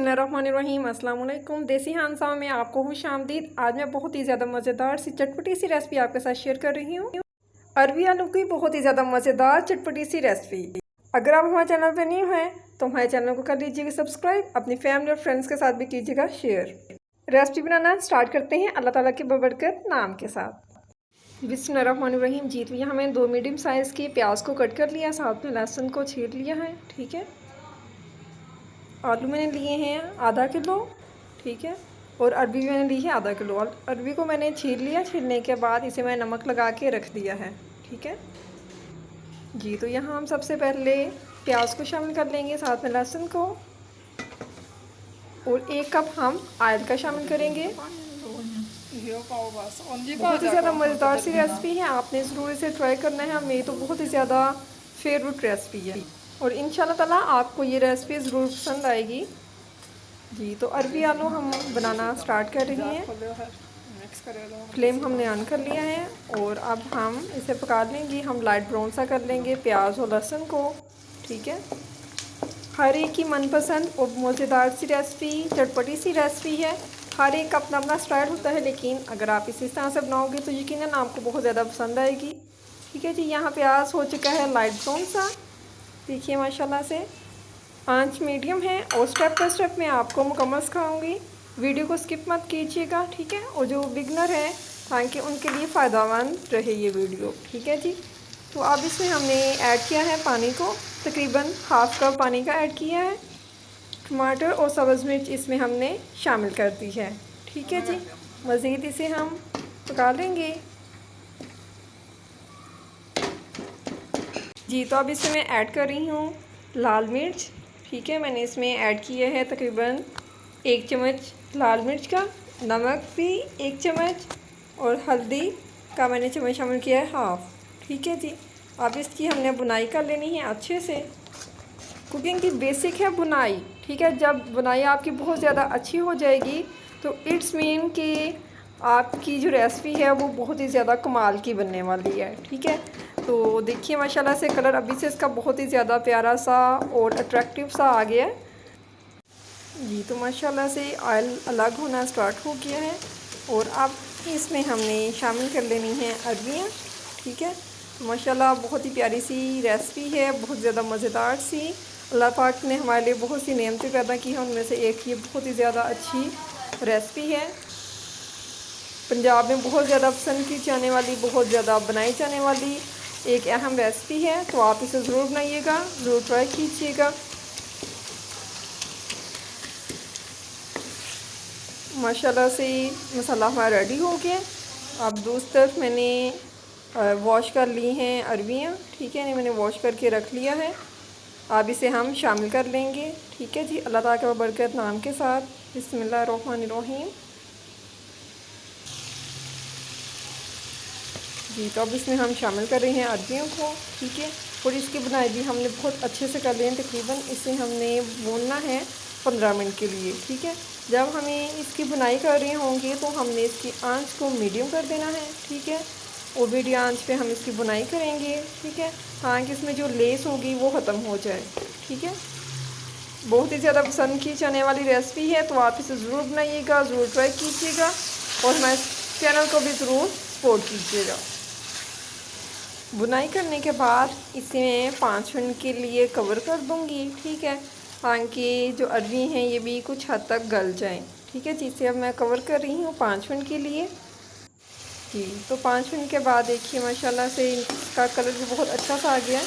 बिस्मिल्लाहिर्रहमानिर्रहीम। अस्सलाम वालेकुम। देसी हांसा में आपको खुश आमदीद। आज मैं बहुत ही ज़्यादा मज़ेदार सी चटपटी सी रेसिपी आपके साथ शेयर कर रही हूँ। अरबी आलू की बहुत ही ज़्यादा मज़ेदार चटपटी सी रेसिपी। अगर आप हमारे चैनल पर न्यू हैं तो हमारे चैनल को कर लीजिएगा सब्सक्राइब, अपनी फैमिली और फ्रेंड्स के साथ भी कीजिएगा शेयर। रेसिपी बनाना स्टार्ट करते हैं अल्लाह ताला के बबरकत नाम के साथ। बिस्मिल्लाहिर्रहमानिर्रहीम। जी, तो यहाँ मैंने 2 मीडियम साइज़ के प्याज को कट कर लिया, साथ में लहसुन को छील लिया है। ठीक है, आलू मैंने लिए हैं आधा किलो। ठीक है, और अरबी भी मैंने ली है आधा किलो। अरबी को मैंने छील लिया, छीलने के बाद इसे मैं नमक लगा के रख दिया है। ठीक है जी, तो यहाँ हम सबसे पहले प्याज को शामिल कर लेंगे, साथ में लहसुन को, और 1 कप हम आयल का शामिल करेंगे। बहुत ही ज़्यादा मज़ेदार सी रेसिपी है, आपने ज़रूर इसे ट्राई करना है। मेरी तो बहुत ही ज़्यादा फेवरेट रेसिपी है और इंशाल्लाह ताला आपको ये रेसिपी ज़रूर पसंद आएगी। जी, तो अरबी आलू हम बनाना स्टार्ट कर रहे हैं। फ्लेम हमने ऑन कर लिया है और अब हम इसे पका लेंगे। हम लाइट ब्राउन सा कर लेंगे प्याज और लहसुन को। ठीक है, हर एक की मनपसंद और मज़ेदार सी रेसिपी, चटपटी सी रेसिपी है। हर एक का अपना अपना स्टाइल होता है, लेकिन अगर आप इसी तरह से बनाओगे तो यकीनन आपको बहुत ज़्यादा पसंद आएगी। ठीक है जी, यहाँ प्याज हो चुका है लाइट ब्राउन सा, देखिए माशाल्लाह से। आंच मीडियम है और स्टेप बाय स्टेप मैं आपको मुकम्मल सिखाऊंगी, वीडियो को स्किप मत कीजिएगा। ठीक है, और जो बिगनर है ताकि उनके लिए फ़ायदेमंद रहे ये वीडियो। ठीक है जी, तो अब इसमें हमने ऐड किया है पानी को, तकरीबन हाफ़ कप पानी का ऐड किया है। टमाटर और सब्ज़ मिर्च इसमें हमने शामिल कर दी है। ठीक है जी, मज़ीद इसे हम पका लेंगे। जी, तो अब इसमें मैं ऐड कर रही हूँ लाल मिर्च। ठीक है, मैंने इसमें ऐड किया है तकरीबन 1 चम्मच लाल मिर्च का, नमक भी 1 चम्मच, और हल्दी का मैंने चम्मच शामिल किया है हाफ़। ठीक है जी, अब इसकी हमने बुनाई कर लेनी है अच्छे से। कुकिंग की बेसिक है बुनाई। ठीक है, जब बुनाई आपकी बहुत ज़्यादा अच्छी हो जाएगी तो इट्स मीन कि आपकी जो रेसिपी है वो बहुत ही ज़्यादा कमाल की बनने वाली है। ठीक है, तो देखिए माशाल्लाह से कलर अभी से इसका बहुत ही ज़्यादा प्यारा सा और अट्रैक्टिव सा आ गया है। जी, तो माशाल्लाह से ऑयल अलग होना स्टार्ट हो गया है और अब इसमें हमने शामिल कर लेनी है अरबियाँ। ठीक है, तो माशाल्लाह बहुत ही प्यारी सी रेसिपी है, बहुत ज़्यादा मज़ेदार सी। अल्लाह पाक ने हमारे लिए बहुत सी नेमतें पैदा की हैं, उनमें से एक ये बहुत ही ज़्यादा अच्छी रेसिपी है। पंजाब में बहुत ज़्यादा पसंद की जाने वाली, बहुत ज़्यादा बनाई जाने वाली एक अहम रेसिपी है, तो आप इसे ज़रूर बनाइएगा, ज़रूर ट्राई कीजिएगा। माशाल्लाह से मसाला हमारा रेडी हो गया। अब दूसरी तरफ मैंने वॉश कर ली हैं अरबियाँ। ठीक है, मैंने वॉश करके रख लिया है। अब इसे हम शामिल कर लेंगे। ठीक है जी, अल्लाह ताला का बरकत नाम के साथ। बिस्मिल्लाहिर्रहमानिर्रहीम। जी, तो अब इसमें हम शामिल कर रहे हैं अरबियों को। ठीक है, और इसकी बुनाई भी हमने बहुत अच्छे से कर ली है। तकरीबन इसे हमने भूनना है 15 मिनट के लिए। ठीक है, जब हमें इसकी बुनाई कर रहे होंगे तो हमने इसकी आंच को मीडियम कर देना है। ठीक है, और मीडियम आंच पे हम इसकी बुनाई करेंगे। ठीक है, ताकि इसमें जो लेस होगी वो ख़त्म हो जाए। ठीक है, बहुत ही ज़्यादा पसंद की जाने वाली रेसिपी है, तो आप इसे ज़रूर बनाइएगा, ज़रूर ट्राई कीजिएगा और हमारे चैनल को भी ज़रूर सपोर्ट कीजिएगा। बुनाई करने के बाद इसे मैं 5 मिनट के लिए कवर कर दूँगी। ठीक है, ताकि जो अरबी हैं ये भी कुछ हद तक गल जाएं। ठीक है जी, इसे अब मैं कवर कर रही हूँ 5 मिनट के लिए। जी, तो 5 मिनट के बाद देखिए माशाल्लाह से इसका कलर भी बहुत अच्छा सा आ गया है।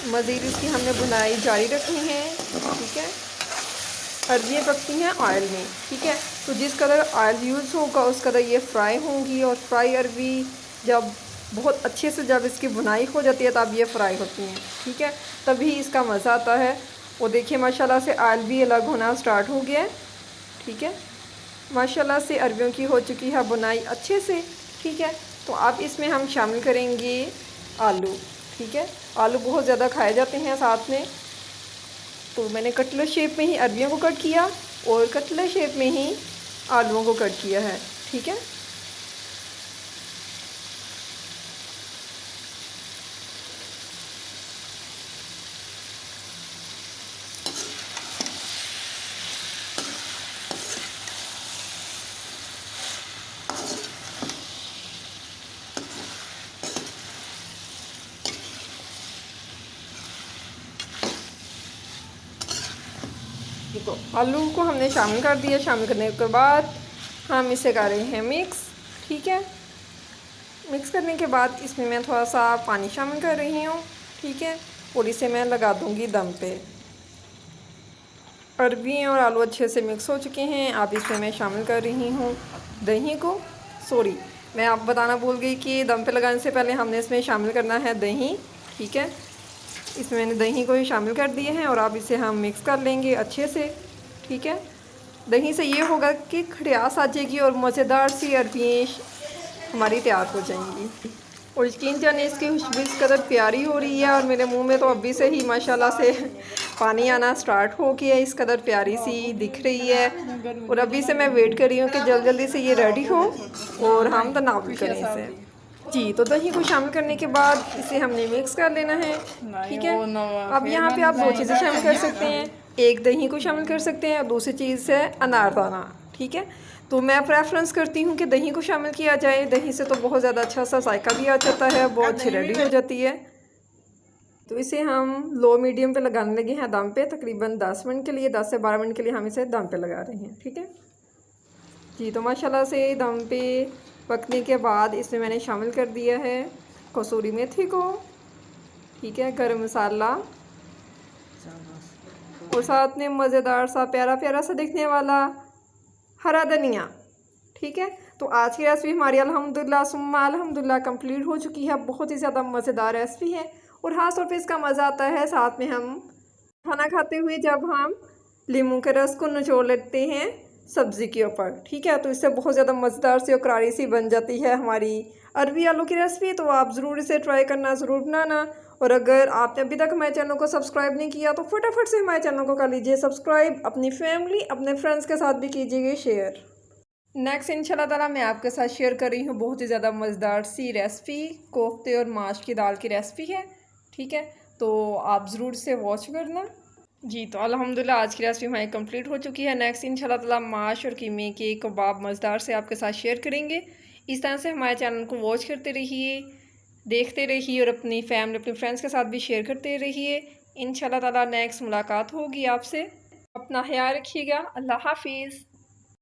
मज़ीद इसकी हमने बुनाई जारी रखनी है। ठीक है, अरबियाँ पकती हैं ऑयल में। ठीक है, तो जिस कदर ऑयल यूज़ होगा उस कदर ये फ्राई होंगी, और फ्राई अरबी जब बहुत अच्छे से जब इसकी बुनाई हो जाती है तब ये फ्राई होती हैं। ठीक है, तभी इसका मज़ा आता है। वो देखिए माशाल्लाह से ऑयल भी अलग होना स्टार्ट हो गया है। ठीक है, माशाल्लाह से अरबियों की हो चुकी है बुनाई अच्छे से। ठीक है, तो अब इसमें हम शामिल करेंगे आलू। ठीक है, आलू बहुत ज़्यादा खाए जाते हैं साथ में, तो मैंने कटलेट शेप में ही अरबियों को कट किया और कटलेट शेप में ही आलूओं को कट किया है। ठीक है, तो आलू को हमने शामिल कर दिया। शामिल करने के बाद हम इसे कर रहे हैं मिक्स। ठीक है, मिक्स करने के बाद इसमें मैं थोड़ा सा पानी शामिल कर रही हूँ। ठीक है, और इसे मैं लगा दूँगी दम पे। अरबी और आलू अच्छे से मिक्स हो चुके हैं। अब इसमें मैं शामिल कर रही हूँ दही को। सॉरी, मैं आप बताना भूल गई कि दम पे लगाने से पहले हमने इसमें शामिल करना है दही। ठीक है, इसमें मैंने दही को ही शामिल कर दिए हैं और अब इसे हम मिक्स कर लेंगे अच्छे से। ठीक है, दही से ये होगा कि खटास आ जाएगी और मज़ेदार सी अरबियाँ हमारी तैयार हो जाएंगी। और यकीन जाने इसकी खुशबू इस कदर प्यारी हो रही है और मेरे मुंह में तो अभी से ही माशाल्लाह से पानी आना स्टार्ट हो गया है। इस कदर प्यारी सी दिख रही है और अभी से मैं वेट कर रही हूँ कि जल्दी जल्दी से ये रेडी हो और हम तनावुल करें इसे। जी, तो दही को शामिल करने के बाद इसे हमने मिक्स कर लेना है। ठीक है, अब यहाँ पे आप दो चीज़ें शामिल कर सकते हैं। एक दही को शामिल कर सकते हैं और दूसरी चीज़ है अनारदाना। ठीक है, तो मैं प्रेफरेंस करती हूँ कि दही को शामिल किया जाए। दही से तो बहुत ज़्यादा अच्छा सा जायका भी आ जाता है, बहुत अच्छी रेडी हो जाती है। तो इसे हम लो मीडियम पे लगाने लगे हैं दम पे। तकरीबन 10 मिनट के लिए, 10 से 12 मिनट के लिए हम इसे दम पे लगा रहे हैं। ठीक है जी, तो माशाल्लाह से दम पे पकने के बाद इसमें मैंने शामिल कर दिया है कसूरी मेथी को। ठीक है, गरम मसाला और साथ में मज़ेदार सा प्यारा प्यारा सा दिखने वाला हरा धनिया। ठीक है, तो आज की रेसिपी हमारी अल्हम्दुलिल्लाह सुम्मा अल्हम्दुलिल्लाह कंप्लीट हो चुकी है। बहुत ही ज़्यादा मज़ेदार रेसिपी है और ख़ास तौर पे इसका मज़ा आता है साथ में हम खाना खाते हुए जब हम लीमू के रस को निचोड़ लेते हैं सब्ज़ी के ऊपर। ठीक है, तो इससे बहुत ज़्यादा मज़ेदार सी और करारी सी बन जाती है हमारी अरबी आलू की रेसिपी। तो आप ज़रूर इसे ट्राई करना, ज़रूर बनाना। और अगर आपने अभी तक हमारे चैनल को सब्सक्राइब नहीं किया तो फटाफट से हमारे चैनल को कर लीजिए सब्सक्राइब। अपनी फैमिली, अपने फ्रेंड्स के साथ भी कीजिएगा शेयर। नेक्स्ट इंशाल्लाह ताला मैं आपके साथ शेयर कर रही हूँ बहुत ही ज़्यादा मज़ेदार सी रेसिपी, कोफ्ते और माश की दाल की रेसिपी है। ठीक है, तो आप ज़रूर से वॉच करना। जी, तो अल्हम्दुलिल्लाह आज की रेसिपी हमारी कंप्लीट हो चुकी है। नेक्स्ट इंशाल्लाह ताला माश और कीमे के कबाब मज़ेदार से आपके साथ शेयर करेंगे। इस तरह से हमारे चैनल को वॉच करते रहिए, देखते रहिए और अपनी फैमिली, अपने फ्रेंड्स के साथ भी शेयर करते रहिए। इंशाल्लाह ताला नेक्स्ट मुलाकात होगी आपसे। अपना ख्याल रखिएगा। अल्लाह हाफिज़।